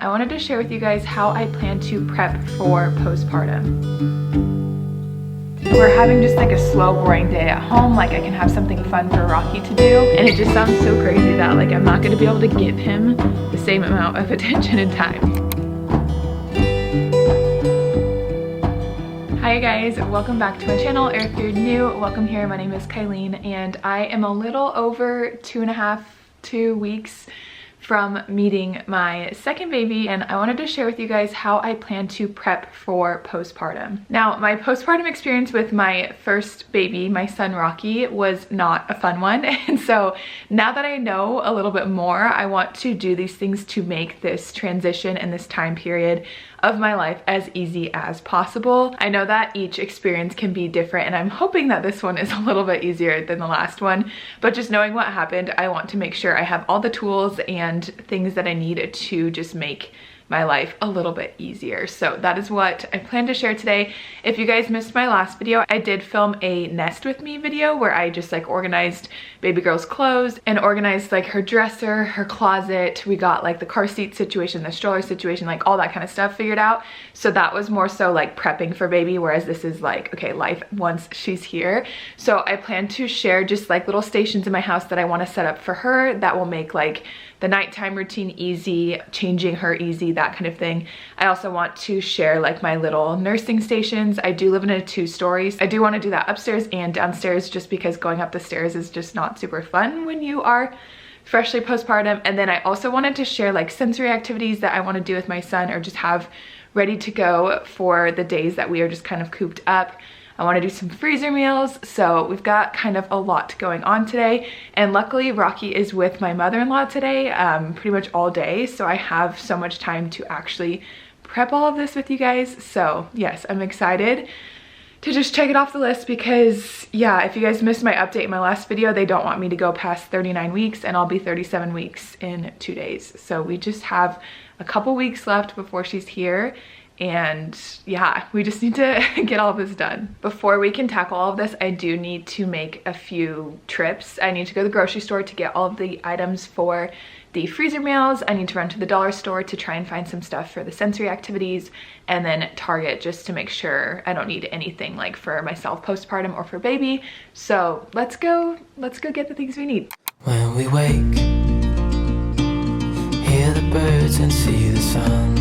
I wanted to share with you guys how I plan to prep for postpartum. We're having just like a slow, boring day at home. Like I can have something fun for Rocky to do. And it just sounds so crazy that like I'm not gonna be able to give him the same amount of attention and time. Hi guys, welcome back to my channel, or if you're new, welcome here. My name is Kylene and I am a little over 2 weeks from meeting my second baby, and I wanted to share with you guys how I plan to prep for postpartum. Now, my postpartum experience with my first baby, my son Rocky, was not a fun one, and so now that I know a little bit more, I want to do these things to make this transition and this time period of my life as easy as possible. I know that each experience can be different, and I'm hoping that this one is a little bit easier than the last one, but just knowing what happened, I want to make sure I have all the tools and things that I need to just make my life a little bit easier. So that is what I plan to share today. If you guys missed my last video, I did film a nest with me video where I just like organized baby girl's clothes and organized like her dresser, her closet. We got like the car seat situation, the stroller situation, like all that kind of stuff figured out. So that was more so like prepping for baby, whereas this is like, okay, life once she's here. So I plan to share just like little stations in my house that I want to set up for her that will make like the nighttime routine easy, changing her easy, that kind of thing. I also want to share like my little nursing stations. I do live in a 2-story. I do want to do that upstairs and downstairs just because going up the stairs is just not super fun when you are freshly postpartum. And then I also wanted to share like sensory activities that I want to do with my son or just have ready to go for the days that we are just kind of cooped up. I want to do some freezer meals, so we've got kind of a lot going on today, and luckily Rocky is with my mother-in-law today pretty much all day, so I have so much time to actually prep all of this with you guys. So yes, I'm excited to just check it off the list because yeah, if you guys missed my update in my last video, they don't want me to go past 39 weeks and I'll be 37 weeks in 2 days. So we just have a couple weeks left before she's here. And yeah, we just need to get all of this done. Before we can tackle all of this, I do need to make a few trips. I need to go to the grocery store to get all of the items for the freezer meals. I need to run to the dollar store to try and find some stuff for the sensory activities, and then Target just to make sure I don't need anything like for myself postpartum or for baby. So let's go get the things we need. When we wake, hear the birds and see the sun.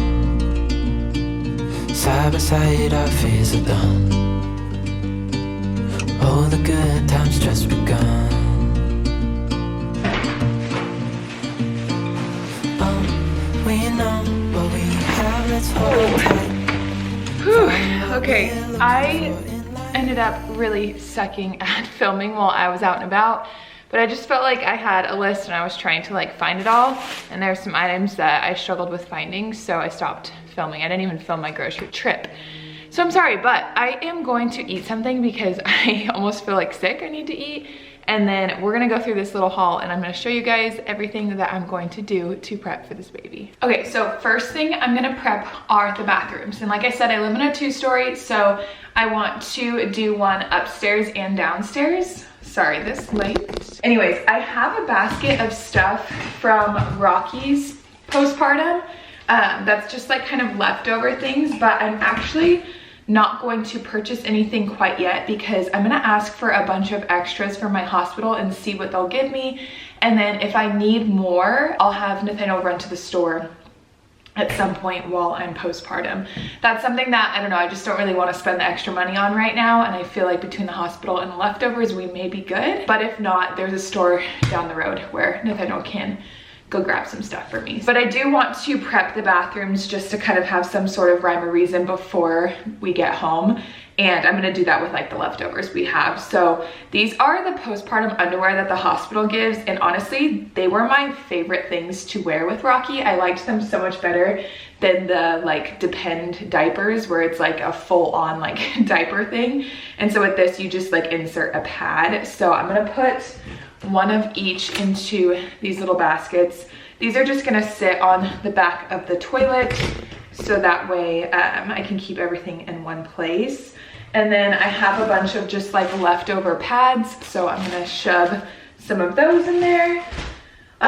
Side by side our fears are done. All the good times just begun. We know what we have, let's hold tight. Whew. Okay, I ended up really sucking at filming while I was out and about, but I just felt like I had a list and I was trying to like find it all, and there were some items that I struggled with finding, so I stopped filming. I didn't even film my grocery trip. So I'm sorry, but I am going to eat something because I almost feel like sick. I need to eat. And then we're gonna go through this little haul and I'm gonna show you guys everything that I'm going to do to prep for this baby. Okay, so first thing I'm gonna prep are the bathrooms. And like I said, I live in a 2-story, so I want to do one upstairs and downstairs. Sorry, this light. Anyways, I have a basket of stuff from Rocky's postpartum. That's just like kind of leftover things, but I'm actually not going to purchase anything quite yet because I'm gonna ask for a bunch of extras from my hospital and see what they'll give me. And then if I need more, I'll have Nathaniel run to the store at some point while I'm postpartum. That's something that, I don't know, I just don't really want to spend the extra money on right now, and I feel like between the hospital and the leftovers, we may be good. But if not, there's a store down the road where Nathaniel can go grab some stuff for me. But I do want to prep the bathrooms just to kind of have some sort of rhyme or reason before we get home. And I'm gonna do that with like the leftovers we have. So these are the postpartum underwear that the hospital gives. And honestly, they were my favorite things to wear with Rocky. I liked them so much better than the like Depend diapers where it's like a full on like diaper thing. And so with this, you just like insert a pad. So I'm gonna put one of each into these little baskets. These are just gonna sit on the back of the toilet so that way I can keep everything in one place. And then I have a bunch of just like leftover pads, so I'm gonna shove some of those in there.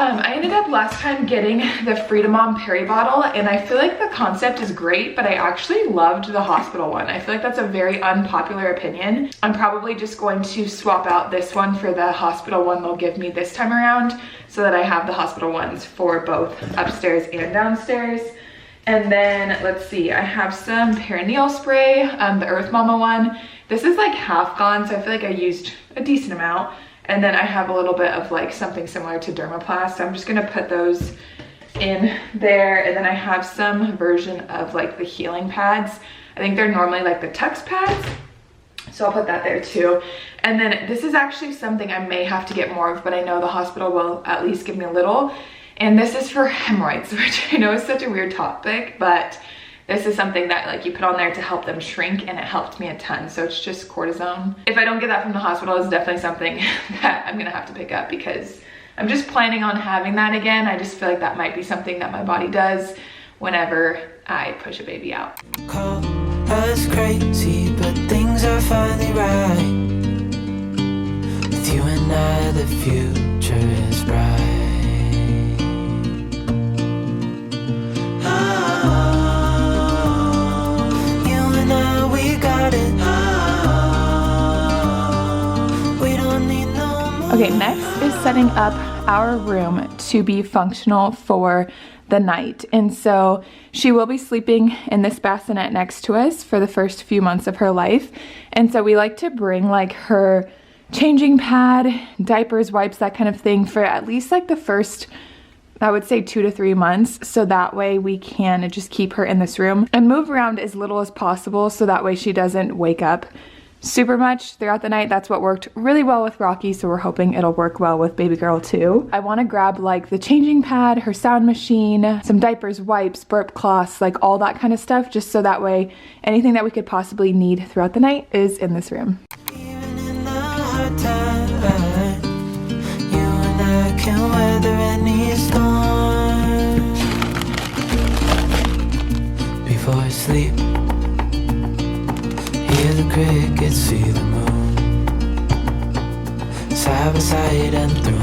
I ended up last time getting the Freedom Mom Peri bottle, and I feel like the concept is great, but I actually loved the hospital one. I feel like that's a very unpopular opinion. I'm probably just going to swap out this one for the hospital one they'll give me this time around, so that I have the hospital ones for both upstairs and downstairs. And then let's see, I have some perineal spray, the Earth Mama one. This is like half gone, so I feel like I used a decent amount. And then I have a little bit of like something similar to Dermaplast. I'm just gonna put those in there. And then I have some version of like the healing pads. I think they're normally like the Tux pads, so I'll put that there too. And then this is actually something I may have to get more of, but I know the hospital will at least give me a little. And this is for hemorrhoids, which I know is such a weird topic, but this is something that like you put on there to help them shrink, and it helped me a ton. So it's just cortisone. If I don't get that from the hospital, it's definitely something that I'm gonna have to pick up, because I'm just planning on having that again. I just feel like that might be something that my body does whenever I push a baby out. Call us crazy, but things are finally right. With you and I, the future is bright. Okay, next is setting up our room to be functional for the night. And so she will be sleeping in this bassinet next to us for the first few months of her life. And so we like to bring like her changing pad, diapers, wipes, that kind of thing for at least like the first, I would say 2 to 3 months, so that way we can just keep her in this room and move around as little as possible, so that way she doesn't wake up super much throughout the night. That's what worked really well with Rocky, so we're hoping it'll work well with baby girl too. I want to grab like the changing pad, her sound machine, some diapers, wipes, burp cloths, like all that kind of stuff, just so that way anything that we could possibly need throughout the night is in this room. Even in the hard time, you and I can weather any storm. Before I sleep, hear the crickets, see the moon, side by side and through.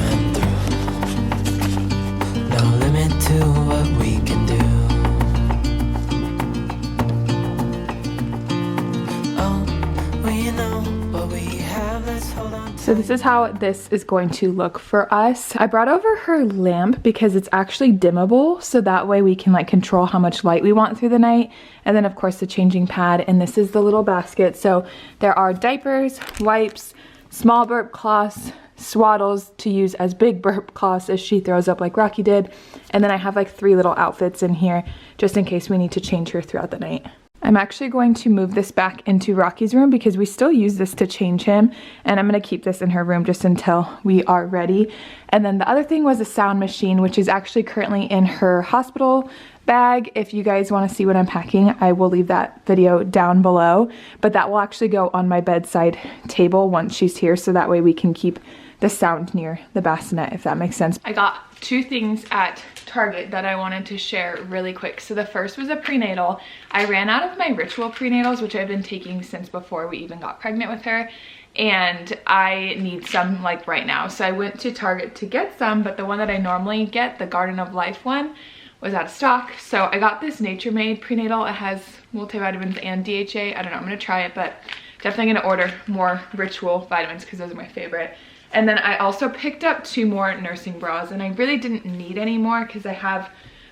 No limit to what we can do. Oh, we know what we have, let's hold on. So this is how this is going to look for us. I brought over her lamp because it's actually dimmable, so that way we can like control how much light we want through the night. And then of course the changing pad, and this is the little basket. So there are diapers, wipes, small burp cloths, swaddles to use as big burp cloths as she throws up like Rocky did. And then I have like 3 little outfits in here just in case we need to change her throughout the night. I'm actually going to move this back into Rocky's room because we still use this to change him, and I'm going to keep this in her room just until we are ready. And then the other thing was a sound machine, which is actually currently in her hospital bag. If you guys want to see what I'm packing, I will leave that video down below, but that will actually go on my bedside table once she's here, so that way we can keep the sound near the bassinet, if that makes sense. I got 2 things at Target that I wanted to share really quick. So the first was a prenatal. I ran out of my Ritual prenatals, which I've been taking since before we even got pregnant with her, and I need some like right now. So I went to Target to get some, but the one that I normally get, the Garden of Life one, was out of stock. So I got this Nature Made prenatal. It has multivitamins and DHA. I don't know, I'm gonna try it, but definitely gonna order more Ritual vitamins because those are my favorite. And then I also picked up 2 more nursing bras, and I really didn't need any more because I have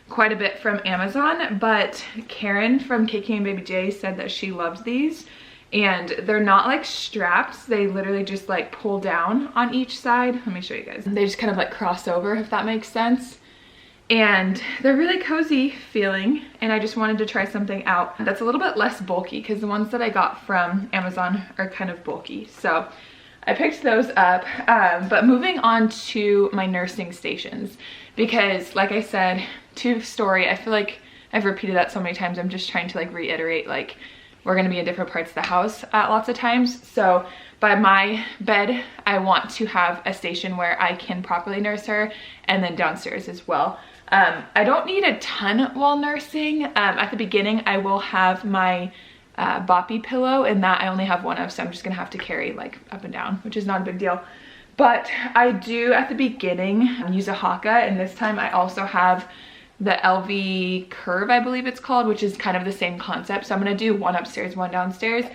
quite a bit from Amazon, but Karen from KK and Baby J said that she loves these, and they're not like straps. They literally just like pull down on each side. Let me show you guys. They just kind of like cross over, if that makes sense. And they're really cozy feeling, and I just wanted to try something out that's a little bit less bulky, because the ones that I got from Amazon are kind of bulky. So I picked those up, but moving on to my nursing stations, because like I said, to story, I feel like I've repeated that so many times. I'm just trying to like reiterate, like we're gonna be in different parts of the house lots of times. So by my bed, I want to have a station where I can properly nurse her, and then downstairs as well. I don't need a ton while nursing. At the beginning, I will have my boppy pillow, and that I only have one of, so I'm just gonna have to carry like up and down, which is not a big deal. But I do at the beginning use a Haka, and this time I also have the LV Curve, I believe it's called, which is kind of the same concept. So I'm gonna do one upstairs, one downstairs.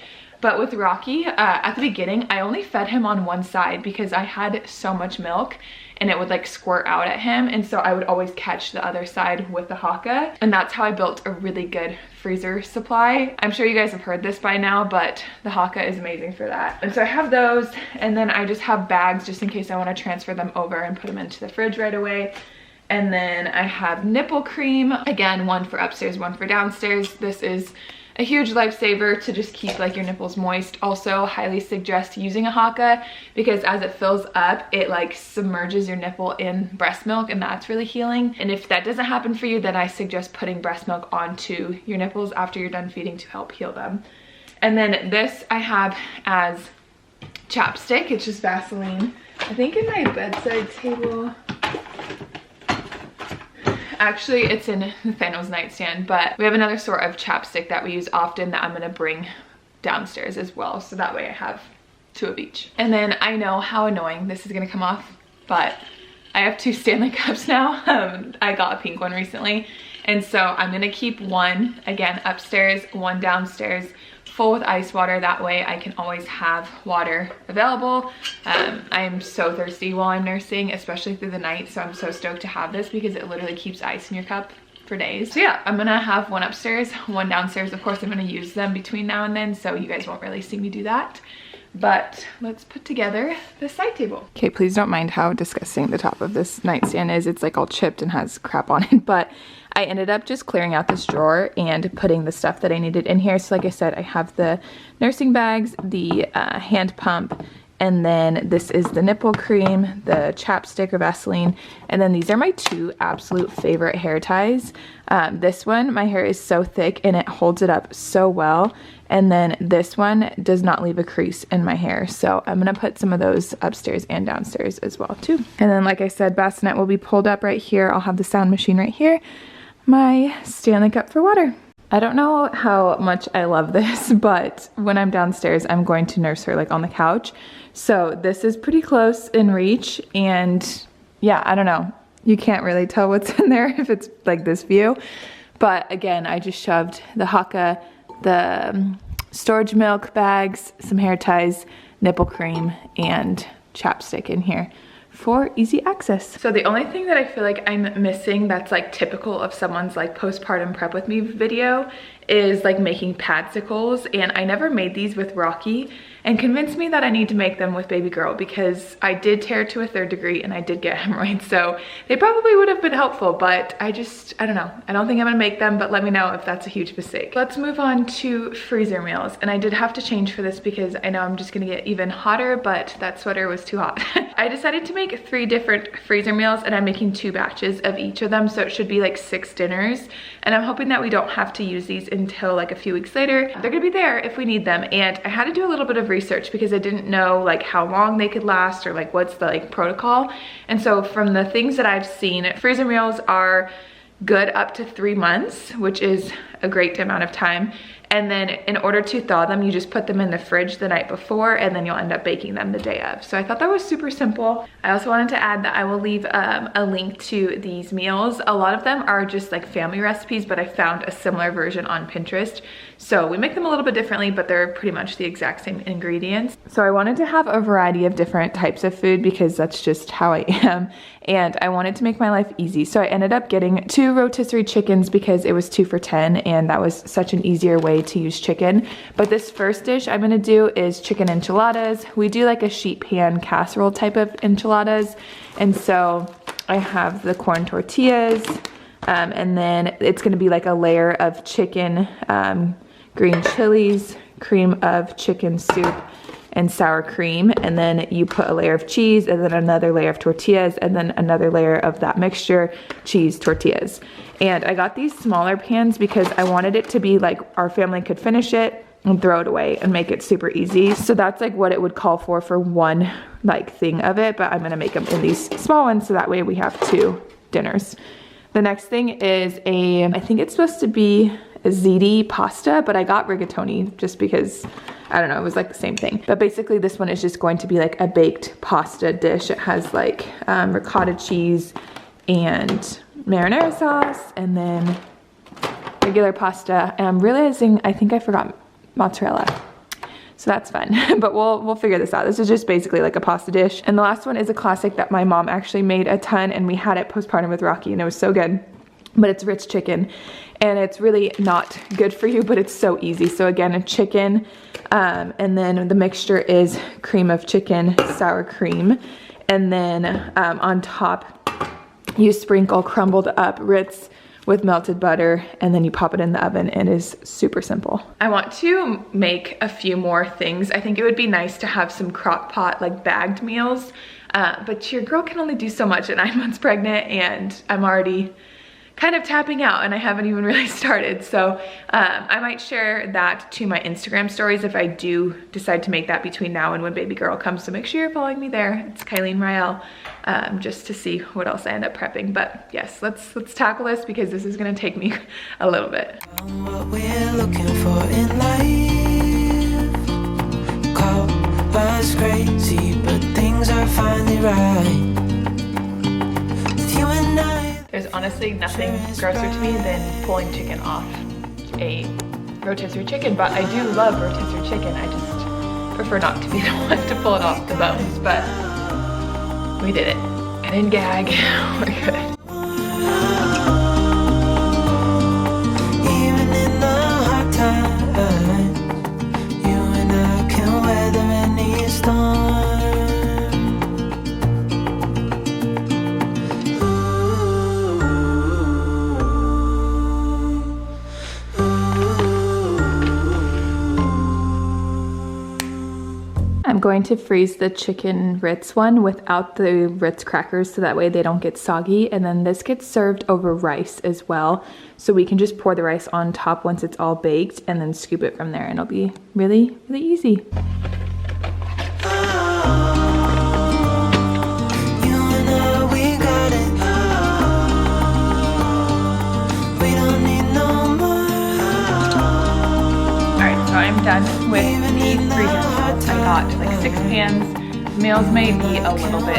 But with Rocky, at the beginning, I only fed him on one side because I had so much milk and it would like squirt out at him. And so I would always catch the other side with the Haka. And that's how I built a really good freezer supply. I'm sure you guys have heard this by now, but the Haka is amazing for that. And so I have those, and then I just have bags just in case I want to transfer them over and put them into the fridge right away. And then I have nipple cream, again, one for upstairs, one for downstairs. This is a huge lifesaver to just keep like your nipples moist. Also highly suggest using a Haka because as it fills up, it like submerges your nipple in breast milk, and that's really healing. And if that doesn't happen for you, then I suggest putting breast milk onto your nipples after you're done feeding to help heal them. And then this I have as chapstick. It's just Vaseline. I think in my bedside table, actually it's in Nathaniel's nightstand, but we have another sort of chapstick that we use often that I'm gonna bring downstairs as well, so that way I have two of each. And then I know how annoying this is gonna come off, but I have two Stanley cups now. I got a pink one recently, and so I'm gonna keep one again upstairs, one downstairs, full with ice water. That way I can always have water available. I am so thirsty while I'm nursing, especially through the night, so I'm so stoked to have this because it literally keeps ice in your cup for days. So yeah, I'm gonna have one upstairs, one downstairs. Of course I'm gonna use them between now and then, so you guys won't really see me do that. But let's put together the side table. Okay, please don't mind how disgusting the top of this nightstand is. It's like all chipped and has crap on it, but I ended up just clearing out this drawer and putting the stuff that I needed in here. So like I said, I have the nursing bags, the hand pump, and then this is the nipple cream, the chapstick or Vaseline, and then these are my two absolute favorite hair ties. This one, my hair is so thick and it holds it up so well, and then this one does not leave a crease in my hair, so I'm gonna put some of those upstairs and downstairs as well too. And then like I said, bassinet will be pulled up right here. I'll have the sound machine right here, my Stanley cup for water. I don't know how much I love this, but when I'm downstairs, I'm going to nurse her like on the couch. So this is pretty close in reach, and yeah, I don't know. You can't really tell what's in there if it's like this view. But again, I just shoved the Haka, the storage milk bags, some hair ties, nipple cream, and chapstick in here for easy access. So the only thing that I feel like I'm missing that's like typical of someone's like postpartum prep with me video is like making padsicles, and I never made these with Rocky, and convinced me that I need to make them with baby girl because I did tear to a 3rd degree and I did get hemorrhoids, so they probably would have been helpful, but I don't know. I don't think I'm gonna make them, but let me know if that's a huge mistake. Let's move on to freezer meals, and I did have to change for this because I know I'm just gonna get even hotter, but that sweater was too hot. I decided to make 3 different freezer meals, and I'm making 2 batches of each of them, so it should be like 6 dinners, and I'm hoping that we don't have to use these until like a few weeks later. They're gonna be there if we need them, and I had to do a little bit of research because I didn't know like how long they could last or like what's the like protocol. And so from the things that I've seen, freezer meals are good up to 3 months, which is a great amount of time. And then in order to thaw them, you just put them in the fridge the night before, and then you'll end up baking them the day of. So I thought that was super simple. I also wanted to add that I will leave a link to these meals. A lot of them are just like family recipes, but I found a similar version on Pinterest. So we make them a little bit differently, but they're pretty much the exact same ingredients. So I wanted to have a variety of different types of food because that's just how I am. And I wanted to make my life easy. So I ended up getting 2 rotisserie chickens because it was 2 for $10, and that was such an easier way to use chicken. But this first dish I'm gonna do is chicken enchiladas. We do like a sheet pan casserole type of enchiladas. And so I have the corn tortillas, and then it's gonna be like a layer of chicken, green chilies, cream of chicken soup, and sour cream, and then you put a layer of cheese, and then another layer of tortillas, and then another layer of that mixture, cheese, tortillas. And I got these smaller pans because I wanted it to be like our family could finish it and throw it away and make it super easy. So that's like what it would call for one like thing of it, but I'm gonna make them in these small ones so that way we have 2 dinners. The next thing is I think it's supposed to be a ziti pasta, but I got rigatoni just because I don't know, it was like the same thing. But basically this one is just going to be like a baked pasta dish. It has like ricotta cheese and marinara sauce and then regular pasta. And I'm realizing I think I forgot mozzarella. So that's fun, but we'll figure this out. This is just basically like a pasta dish. And the last one is a classic that my mom actually made a ton, and we had it postpartum with Rocky, and it was so good. But it's rich chicken, and it's really not good for you, but it's so easy. So again, a chicken, and then the mixture is cream of chicken, sour cream, and then on top, you sprinkle crumbled up Ritz with melted butter, and then you pop it in the oven. It is super simple. I want to make a few more things. I think it would be nice to have some crock pot, like bagged meals, but your girl can only do so much at 9 months pregnant, and I'm already kind of tapping out and I haven't even really started. So I might share that to my Instagram stories if I do decide to make that between now and when baby girl comes. So make sure you're following me there. It's Kylene Rael, just to see what else I end up prepping. But yes, let's tackle this because this is gonna take me a little bit. What we're looking for in life, call us crazy, but things are finally right. With you and I. There's honestly nothing grosser to me than pulling chicken off a rotisserie chicken, but I do love rotisserie chicken. I just prefer not to be the one to pull it off the bones, but we did it. I didn't gag, we're good. Even in the hard times, you and I can weather any storm. I'm going to freeze the chicken Ritz one without the Ritz crackers so that way they don't get soggy, and then this gets served over rice as well, so we can just pour the rice on top once it's all baked and then scoop it from there, and it'll be really, really easy. I'm done with the freezer meals. I got like 6 pans. Meals may be a little bit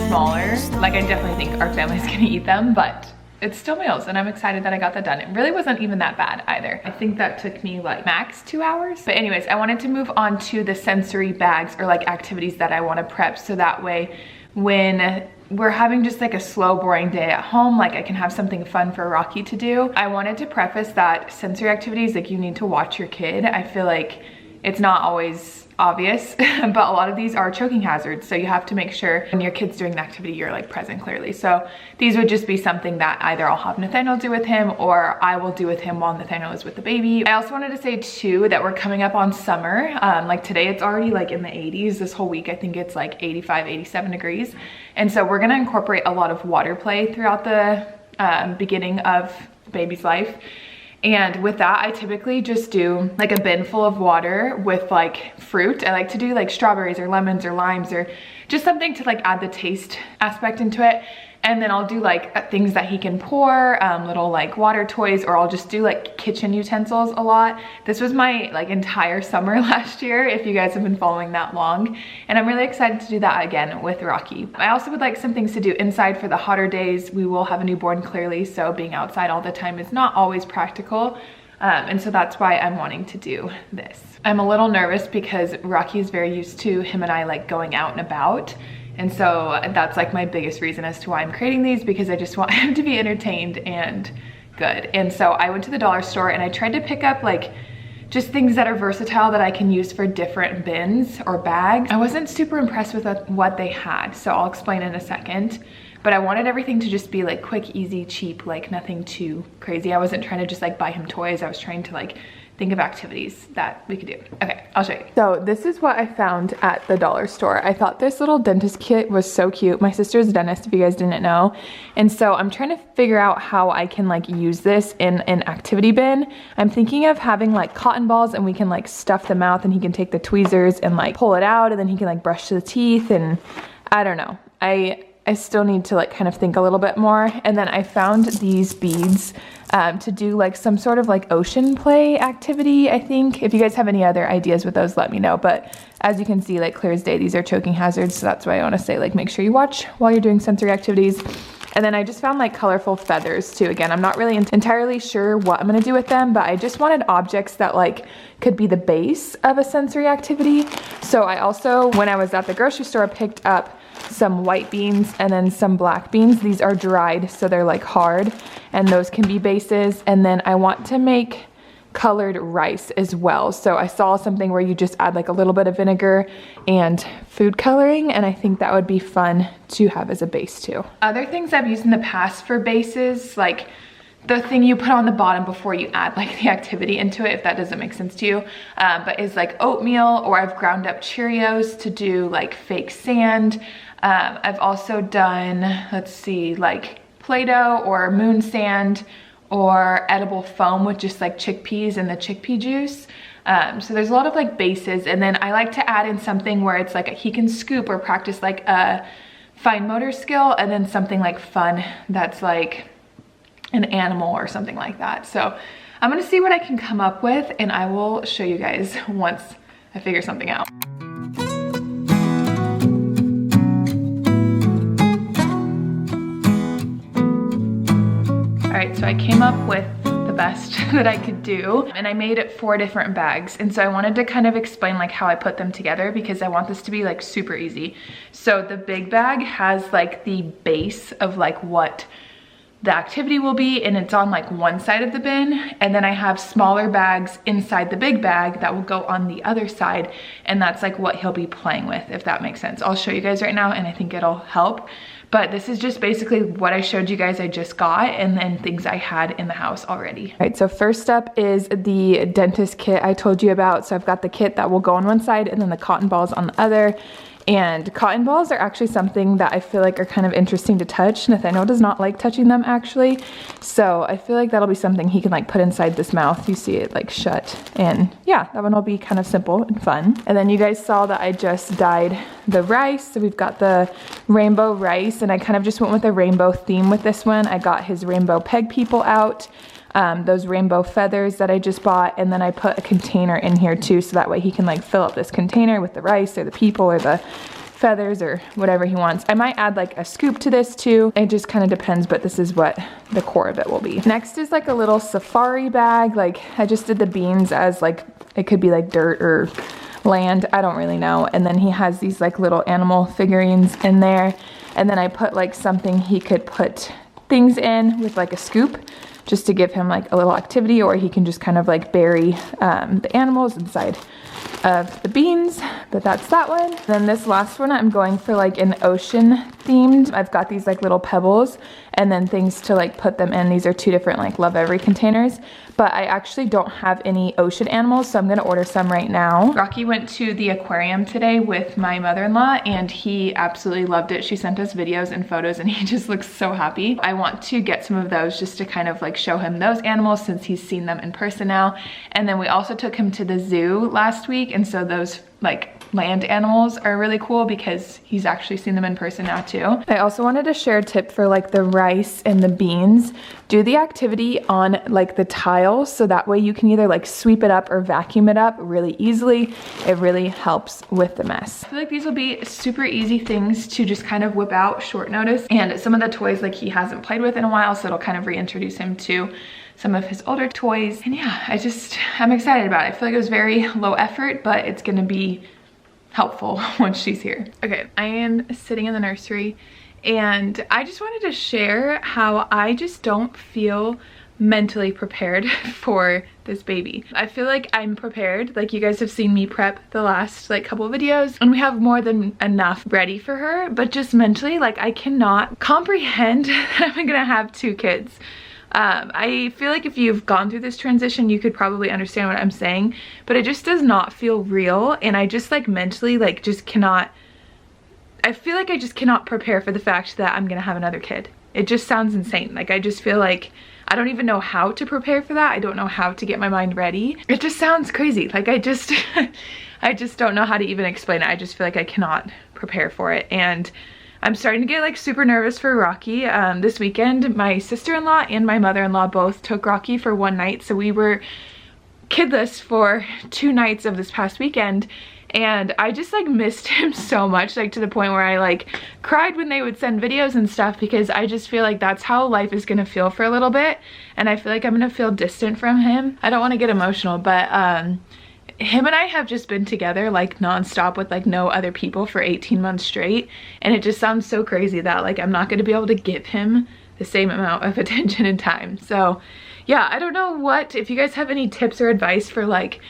smaller. Like I definitely think our family's gonna eat them, but it's still meals and I'm excited that I got that done. It really wasn't even that bad either. I think that took me like max 2 hours. But anyways, I wanted to move on to the sensory bags or like activities that I wanna prep so that way when we're having just like a slow, boring day at home, like I can have something fun for Rocky to do. I wanted to preface that sensory activities, like you need to watch your kid. I feel like it's not always obvious, but a lot of these are choking hazards. So you have to make sure when your kid's doing the activity, you're like present clearly. So these would just be something that either I'll have Nathaniel do with him or I will do with him while Nathaniel is with the baby. I also wanted to say too, that we're coming up on summer. Like today it's already like in the 80s. This whole week, I think it's like 85, 87 degrees. And so we're gonna incorporate a lot of water play throughout the beginning of the baby's life. And with that, I typically just do like a bin full of water with like fruit. I like to do like strawberries or lemons or limes or just something to like add the taste aspect into it. And then I'll do like things that he can pour, little like water toys, or I'll just do like kitchen utensils a lot. This was my like entire summer last year, if you guys have been following that long. And I'm really excited to do that again with Rocky. I also would like some things to do inside for the hotter days. We will have a newborn clearly, so being outside all the time is not always practical. And so that's why I'm wanting to do this. I'm a little nervous because Rocky is very used to him and I like going out and about. And so that's like my biggest reason as to why I'm creating these, because I just want him to be entertained and good. And so I went to the dollar store and I tried to pick up like just things that are versatile that I can use for different bins or bags. I wasn't super impressed with what they had, so I'll explain in a second. But I wanted everything to just be like quick, easy, cheap, like nothing too crazy. I wasn't trying to just like buy him toys. I was trying to like think of activities that we could do. Okay, I'll show you. So this is what I found at the dollar store. I thought this little dentist kit was so cute. My sister's a dentist, if you guys didn't know. And so I'm trying to figure out how I can like use this in an activity bin. I'm thinking of having like cotton balls and we can like stuff the mouth and he can take the tweezers and like pull it out and then he can like brush the teeth, and I don't know. I still need to like kind of think a little bit more. And then I found these beads to do like some sort of like ocean play activity, I think. If you guys have any other ideas with those, let me know. But as you can see, like clear as day, these are choking hazards. So that's why I want to say, like, make sure you watch while you're doing sensory activities. And then I just found like colorful feathers too. Again, I'm not really entirely sure what I'm gonna do with them, but I just wanted objects that like could be the base of a sensory activity. So I also, when I was at the grocery store, picked up some white beans and then some black beans. These are dried, so they're like hard, and those can be bases. And then I want to make colored rice as well. So I saw something where you just add like a little bit of vinegar and food coloring, and I think that would be fun to have as a base too. Other things I've used in the past for bases, like the thing you put on the bottom before you add like the activity into it, if that doesn't make sense to you, but is like oatmeal, or I've ground up Cheerios to do like fake sand. I've also done, let's see, like Play-Doh or moon sand, or edible foam with just like chickpeas and the chickpea juice. So there's a lot of like bases, and then I like to add in something where it's like he can scoop or practice like a fine motor skill, and then something like fun that's like an animal or something like that. So I'm gonna see what I can come up with, and I will show you guys once I figure something out. All right, so I came up with the best that I could do, and I made 4 different bags. And so I wanted to kind of explain like how I put them together, because I want this to be like super easy. So the big bag has like the base of like what the activity will be, and it's on like one side of the bin. And then I have smaller bags inside the big bag that will go on the other side, and that's like what he'll be playing with, if that makes sense. I'll show you guys right now, and I think it'll help. But this is just basically what I showed you guys I just got, and then things I had in the house already. All right, so first up is the dentist kit I told you about. So I've got the kit that will go on one side, and then the cotton balls on the other. And cotton balls are actually something that I feel like are kind of interesting to touch. Nathaniel does not like touching them actually. So I feel like that'll be something he can like put inside this mouth. You see it like shut, and yeah, that one will be kind of simple and fun. And then you guys saw that I just dyed the rice. So we've got the rainbow rice, and I kind of just went with a rainbow theme with this one. I got his rainbow peg people out. Those rainbow feathers that I just bought, and then I put a container in here too, so that way he can like fill up this container with the rice or the people or the feathers or whatever he wants. I might add like a scoop to this too. It just kind of depends, but this is what the core of it will be. Next is like a little safari bag. Like I just did the beans as like, it could be like dirt or land, I don't really know. And then he has these like little animal figurines in there. And then I put like something he could put things in with like a scoop, just to give him like a little activity, or he can just kind of like bury the animals inside of the beans. But that's that one. Then this last one, I'm going for like an ocean themed. I've got these like little pebbles and then things to like put them in. These are 2 different like Love Every containers, but I actually don't have any ocean animals, so I'm gonna order some right now. Rocky went to the aquarium today with my mother-in-law, and he absolutely loved it. She sent us videos and photos, and he just looks so happy. I want to get some of those just to kind of like show him those animals, since he's seen them in person now. And then we also took him to the zoo last week, and so those like land animals are really cool because he's actually seen them in person now too. I also wanted to share a tip for like the rice and the beans. Do the activity on like the tiles, so that way you can either like sweep it up or vacuum it up really easily. It really helps with the mess. I feel like these will be super easy things to just kind of whip out short notice, and some of the toys like he hasn't played with in a while, so it'll kind of reintroduce him to some of his older toys. And yeah, I'm excited about it. I feel like it was very low effort, but it's gonna be helpful once she's here. Okay, I am sitting in the nursery, and I just wanted to share how I just don't feel mentally prepared for this baby. I feel like I'm prepared. Like you guys have seen me prep the last like couple of videos, and we have more than enough ready for her, but just mentally, like I cannot comprehend that I'm gonna have 2 kids. I feel like if you've gone through this transition, you could probably understand what I'm saying, but it just does not feel real. And I just like mentally like just cannot, I feel like I just cannot prepare for the fact that I'm gonna have another kid. It just sounds insane. Like I just feel like I don't even know how to prepare for that. I don't know how to get my mind ready. It just sounds crazy. Like I just I just don't know how to even explain it. I just feel like I cannot prepare for it. And I'm starting to get like super nervous for Rocky. This weekend, my sister-in-law and my mother-in-law both took Rocky for one night. So we were kidless for 2 nights of this past weekend. And I just like missed him so much, like to the point where I like cried when they would send videos and stuff, because I just feel like that's how life is gonna feel for a little bit. And I feel like I'm gonna feel distant from him. I don't want to get emotional, but him and I have just been together like nonstop with like no other people for 18 months straight. And it just sounds so crazy that like I'm not gonna be able to give him the same amount of attention and time. So yeah, I don't know if you guys have any tips or advice for like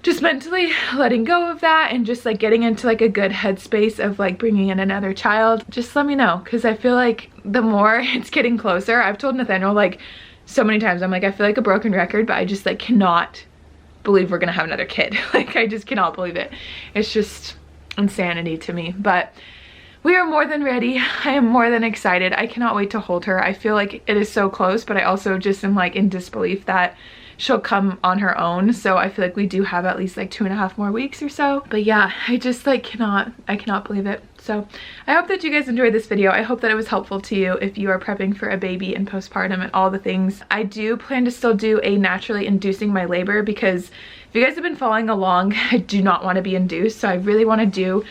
just mentally letting go of that and just like getting into like a good headspace of like bringing in another child, just let me know, because I feel like the more it's getting closer. I've told Nathaniel like so many times, I'm like, I feel like a broken record, but I just like cannot believe we're gonna have another kid. Like I just cannot believe it. It's just insanity to me, but we are more than ready. I am more than excited. I cannot wait to hold her. I feel like it is so close, but I also just am like in disbelief that she'll come on her own. So I feel like we do have at least like 2.5 more weeks or so. But yeah, I just like I cannot believe it. So I hope that you guys enjoyed this video. I hope that it was helpful to you if you are prepping for a baby and postpartum and all the things. I do plan to still do a naturally inducing my labor, because if you guys have been following along, I do not want to be induced. So I really want to do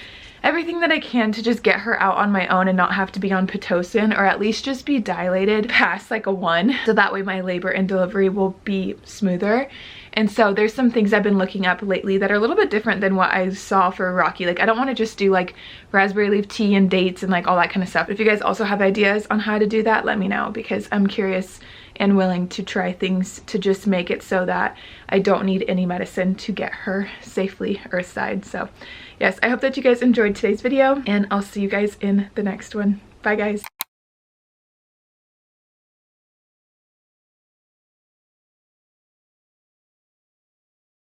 everything that I can to just get her out on my own and not have to be on Pitocin, or at least just be dilated past like a 1, so that way my labor and delivery will be smoother. And so there's some things I've been looking up lately that are a little bit different than what I saw for Rocky. Like I don't want to just do like raspberry leaf tea and dates and like all that kind of stuff. If you guys also have ideas on how to do that, let me know, because I'm curious and willing to try things to just make it so that I don't need any medicine to get her safely earthside. So yes, I hope that you guys enjoyed today's video, and I'll see you guys in the next one. Bye guys.